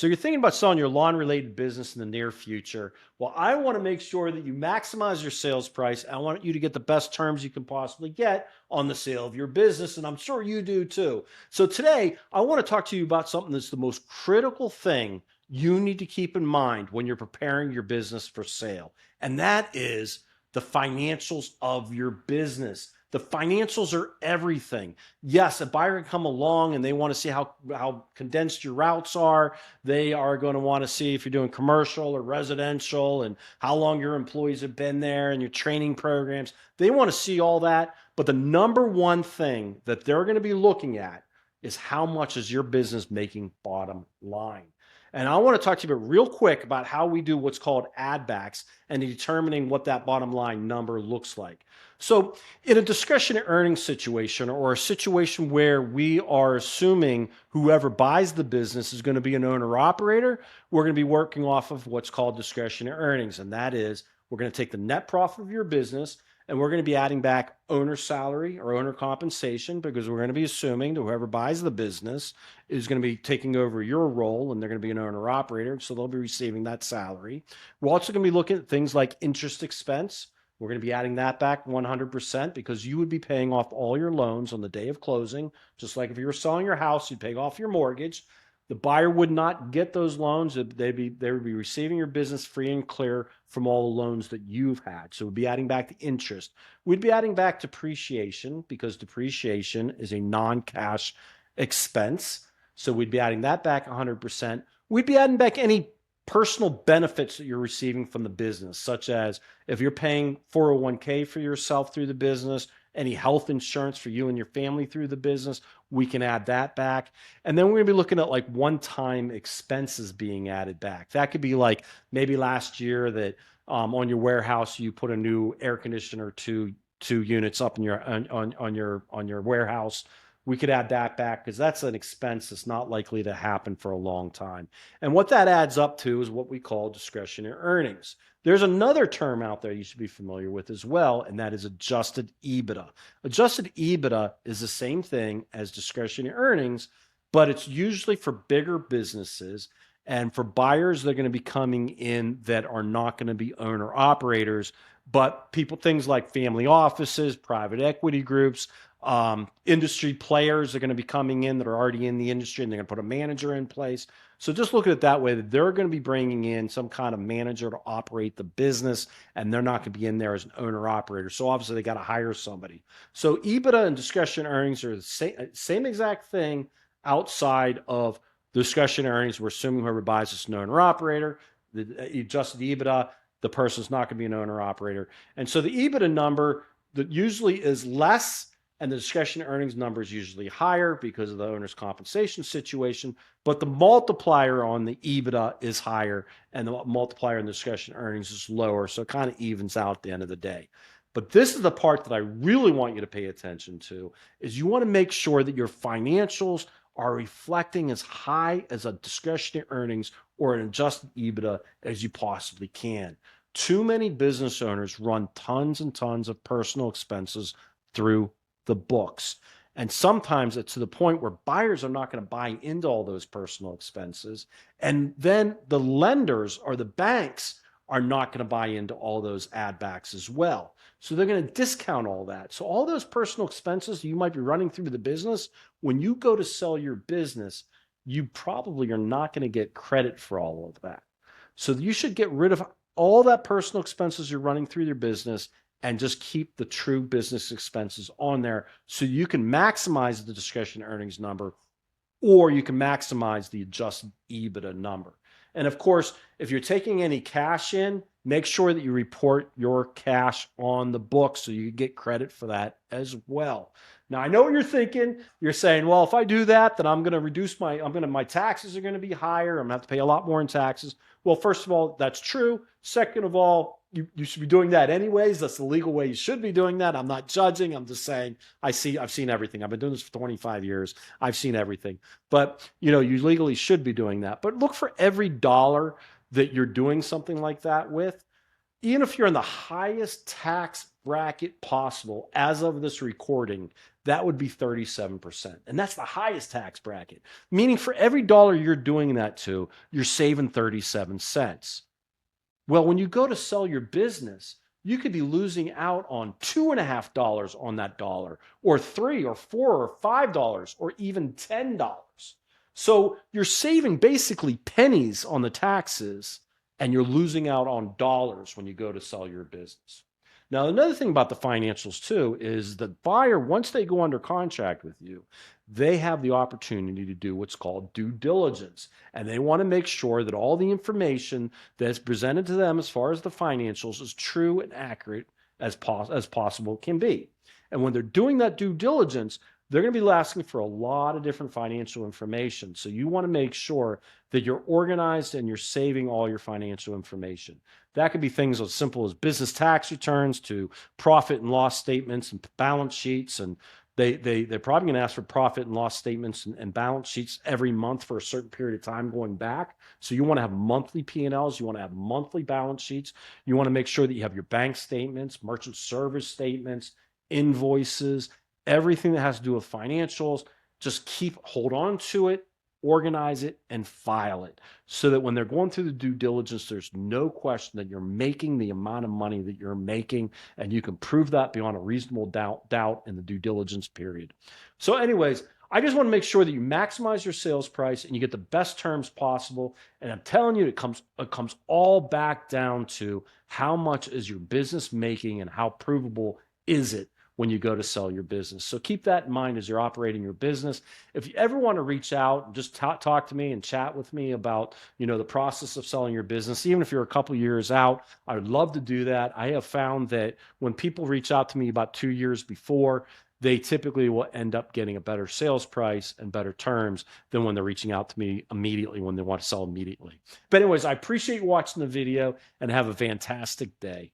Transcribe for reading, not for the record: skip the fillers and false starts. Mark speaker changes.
Speaker 1: So you're thinking about selling your lawn-related business in the near future. Well, I want to make sure that you maximize your sales price. I want you to get the best terms you can possibly get on the sale of your business, and I'm sure you do too. So today, I want to talk to you about something that's the most critical thing you need to keep in mind when you're preparing your business for sale, and that is the financials of your business. The financials are everything. Yes, a buyer can come along and they want to see how condensed your routes are. They are going to want to see if you're doing commercial or residential and how long your employees have been there and your training programs. They want to see all that. But the number one thing that they're going to be looking at is how much is your business making bottom line. And I want to talk to you about real quick about how we do what's called add backs and determining what that bottom line number looks like. So in a discretionary earnings situation or a situation where we are assuming whoever buys the business is going to be an owner operator, we're going to be working off of what's called discretionary earnings. And that is, we're going to take the net profit of your business and we're going to be adding back owner salary or owner compensation, because we're going to be assuming that whoever buys the business is going to be taking over your role and they're going to be an owner operator. So they'll be receiving that salary. We're also going to be looking at things like interest expense. We're going to be adding that back 100%, because you would be paying off all your loans on the day of closing. Just like if you were selling your house, you'd pay off your mortgage. The buyer would not get those loans. They would be receiving your business free and clear from all the loans that you've had. So we'd be adding back the interest. We'd be adding back depreciation, because depreciation is a non-cash expense. So we'd be adding that back 100%. We'd be adding back any personal benefits that you're receiving from the business, such as if you're paying 401k for yourself through the business, any health insurance for you and your family through the business, we can add that back. And then we're going to be looking at like one-time expenses being added back. That could be like maybe last year that on your warehouse you put a new air conditioner, two units up in your on your warehouse. We could add that back, because that's an expense that's not likely to happen for a long time. And what that adds up to is what we call discretionary earnings. There's another term out there you should be familiar with as well, and that is adjusted EBITDA. Adjusted EBITDA is the same thing as discretionary earnings, but it's usually for bigger businesses and for buyers that are going to be coming in that are not going to be owner operators, but things like family offices, private equity groups, industry players are going to be coming in that are already in the industry, and they're going to put a manager in place. So just look at it that way, that they're going to be bringing in some kind of manager to operate the business, and they're not going to be in there as an owner operator. So obviously they got to hire somebody. So EBITDA and discretionary earnings are the same exact thing outside of discretionary earnings. We're assuming whoever buys is an owner operator. The adjusted EBITDA, the person's not going to be an owner operator. And so the EBITDA number that usually is less, and the discretionary earnings number is usually higher because of the owner's compensation situation, but the multiplier on the EBITDA is higher and the multiplier in the discretionary earnings is lower. So it kind of evens out at the end of the day. But this is the part that I really want you to pay attention to, is you want to make sure that your financials are reflecting as high as a discretionary earnings or an adjusted EBITDA as you possibly can. Too many business owners run tons and tons of personal expenses through the books. And sometimes it's to the point where buyers are not going to buy into all those personal expenses. And then the lenders or the banks are not going to buy into all those add backs as well. So they're going to discount all that. So all those personal expenses you might be running through the business, when you go to sell your business, you probably are not going to get credit for all of that. So you should get rid of all that personal expenses you're running through your business and just keep the true business expenses on there, so you can maximize the discretionary earnings number, or you can maximize the adjusted EBITDA number. And of course, if you're taking any cash in, make sure that you report your cash on the book so you get credit for that as well. Now, I know what you're thinking. You're saying, well, if I do that, then I'm going to reduce my taxes are going to be higher. I'm going to have to pay a lot more in taxes. Well, first of all, that's true. Second of all, you should be doing that anyways. That's the legal way you should be doing that. I'm not judging. I'm just saying I've seen everything. I've been doing this for 25 years. I've seen everything. But, you legally should be doing that. But look for every dollar that you're doing something like that with. Even if you're in the highest tax bracket possible as of this recording, that would be 37%. And that's the highest tax bracket, meaning for every dollar you're doing that to, you're saving 37 cents. Well, when you go to sell your business, you could be losing out on $2.50 on that dollar, or $3 or $4 or $5, or even $10. So you're saving basically pennies on the taxes, and you're losing out on dollars when you go to sell your business. Now, another thing about the financials too is the buyer, once they go under contract with you, they have the opportunity to do what's called due diligence. And they want to make sure that all the information that's presented to them as far as the financials is true and accurate as possible can be. And when they're doing that due diligence, they're going to be asking for a lot of different financial information. So you want to make sure that you're organized and you're saving all your financial information. That could be things as simple as business tax returns to profit and loss statements and balance sheets. And they're probably going to ask for profit and loss statements and balance sheets every month for a certain period of time going back. So you want to have monthly P&Ls. You want to have monthly balance sheets. You want to make sure that you have your bank statements, merchant service statements, invoices, everything that has to do with financials. Just hold on to it, organize it, and file it so that when they're going through the due diligence, there's no question that you're making the amount of money that you're making, and you can prove that beyond a reasonable doubt in the due diligence period. So anyways, I just want to make sure that you maximize your sales price and you get the best terms possible. And I'm telling you, it comes all back down to how much is your business making and how provable is it when you go to sell your business. So keep that in mind as you're operating your business. If you ever want to reach out and just talk to me and chat with me about, the process of selling your business, even if you're a couple years out, I would love to do that. I have found that when people reach out to me about 2 years before, they typically will end up getting a better sales price and better terms than when they're reaching out to me immediately when they want to sell immediately. But anyways, I appreciate you watching the video and have a fantastic day.